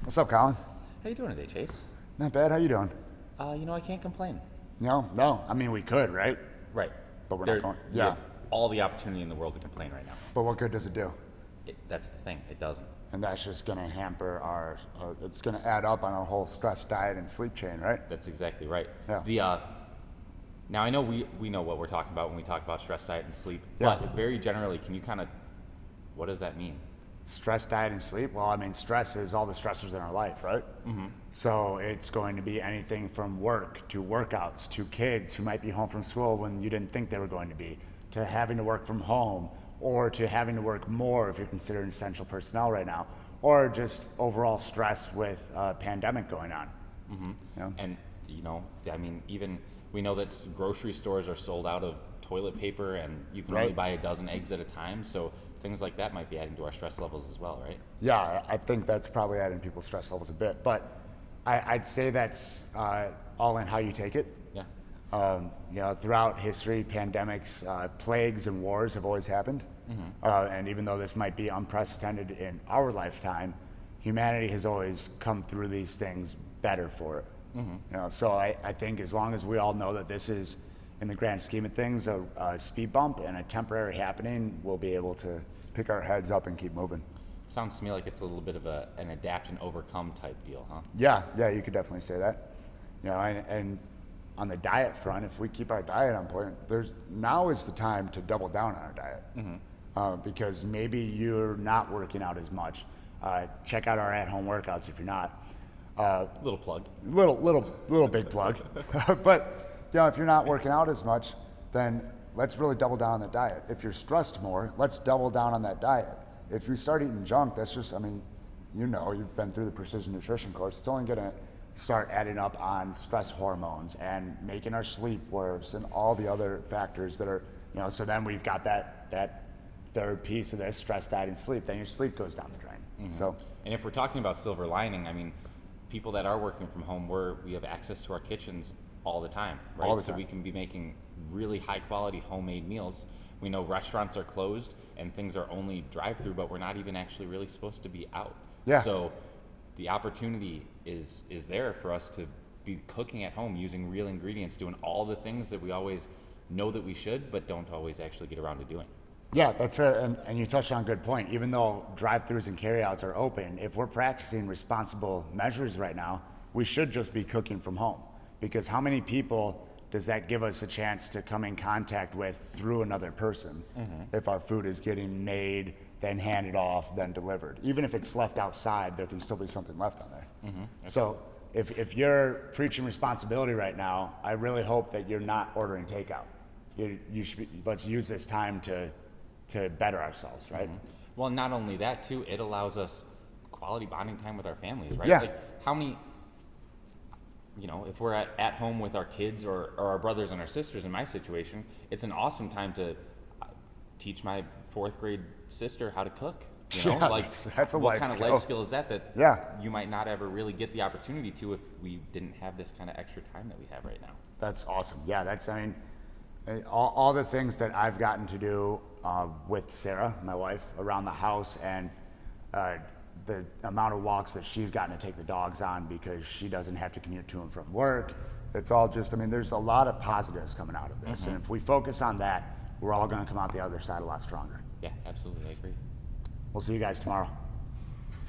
What's up, Colin? How you doing today, Chase? Not bad. How you doing? I can't complain. No. I mean, we could, right? Right. But we're There- not going. we Yeah. have all the opportunity in the world to complain right now. But what good does it do? That's the thing. It doesn't. And that's just going to hamper our. It's going to add up on our whole stress, diet, and sleep chain, right? That's exactly right. Yeah. Now I know we know what we're talking about when we talk about stress, diet, and sleep. Yeah. But very generally, can you kind of, what does that mean? Stress, diet, and sleep. Well, I mean, stress is all the stressors in our life, right? Mm-hmm. So it's going to be anything from work to workouts to kids who might be home from school when you didn't think they were going to be, to having to work from home, or to having to work more if you're considered essential personnel right now, or just overall stress with a pandemic going on. Mm-hmm. You know? And I mean, even we know that grocery stores are sold out of toilet paper, and you can only buy a dozen eggs at a time. So things like that might be adding to our stress levels as well, right? Yeah, I think that's probably adding people's stress levels a bit, but I'd say that's all in how you take it. Yeah. Throughout history, pandemics, plagues, and wars have always happened. Mm-hmm. And even though this might be unprecedented in our lifetime, humanity has always come through these things better for it. Mm-hmm. So I think as long as we all know that this is, in the grand scheme of things, a speed bump and a temporary happening, we'll be able to pick our heads up and keep moving. Sounds to me like it's a little bit of an adapt and overcome type deal, huh? Yeah, you could definitely say that. And on the diet front, if we keep our diet on point, now is the time to double down on our diet. Mm-hmm. Because maybe you're not working out as much. Check out our at-home workouts if you're not. Little plug. Little big plug. But if you're not working out as much, then let's really double down on the diet. If you're stressed more, let's double down on that diet. If you start eating junk, that's just, you've been through the precision nutrition course. It's only going to start adding up on stress hormones and making our sleep worse and all the other factors that are, so then we've got that third piece of this, stress, diet, and sleep. Then your sleep goes down the drain. Mm-hmm. So, and if we're talking about silver lining, I mean, people that are working from home, we have access to our kitchens all the time, right? All the time. So we can be making really high quality homemade meals. We know restaurants are closed and things are only drive-through, but we're not even actually really supposed to be out. Yeah. So the opportunity is there for us to be cooking at home using real ingredients, doing all the things that we always know that we should, but don't always actually get around to doing. Yeah, that's fair. And you touched on a good point. Even though drive-thrus and carryouts are open, if we're practicing responsible measures right now, we should just be cooking from home. Because how many people does that give us a chance to come in contact with through another person? Mm-hmm. If our food is getting made, then handed off, then delivered. Even if it's left outside, there can still be something left on there. Mm-hmm. So if you're preaching responsibility right now, I really hope that you're not ordering takeout. You should let's use this time to better ourselves, right? Mm-hmm. Well, not only that too, it allows us quality bonding time with our families, right? Yeah. Like how many, if we're at home with our kids or our brothers and our sisters, in my situation, it's an awesome time to teach my 4th grade sister how to cook. That's a what life kind skill. of life skill is that you might not ever really get the opportunity to if we didn't have this kind of extra time that we have right now. That's awesome. Yeah, all the things that I've gotten to do with Sarah, my wife, around the house, and the amount of walks that she's gotten to take the dogs on because she doesn't have to commute to and from work. It's all just, there's a lot of positives coming out of this. Mm-hmm. And if we focus on that, we're all going to come out the other side a lot stronger. Yeah, absolutely. I agree. We'll see you guys tomorrow.